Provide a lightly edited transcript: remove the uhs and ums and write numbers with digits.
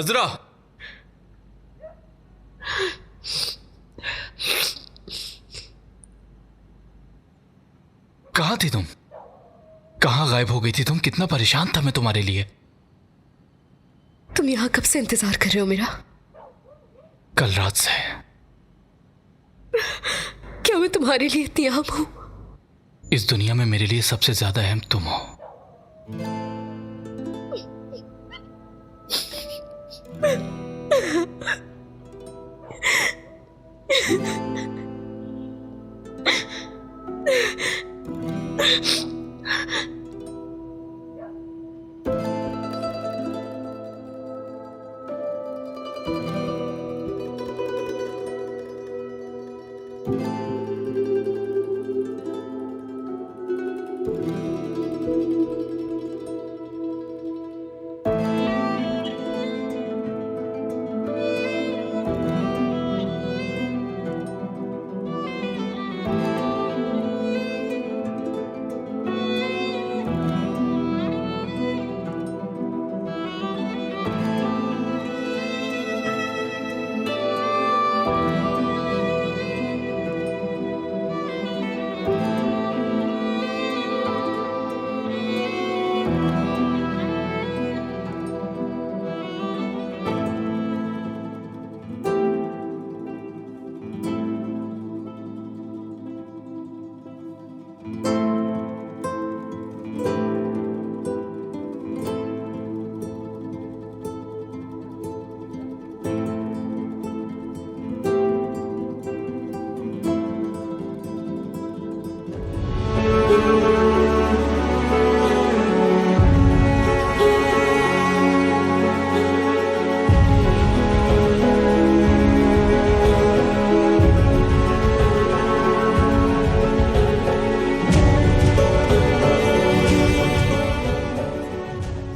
अजरा, कहाँ थी तुम? कहाँ गायब हो गई थी तुम? कितना परेशान था मैं तुम्हारे लिए। तुम यहां कब से इंतजार कर रहे हो मेरा? कल रात से। क्या मैं तुम्हारे लिए इतनी अहम हूं? इस दुनिया में मेरे लिए सबसे ज्यादा अहम तुम हो।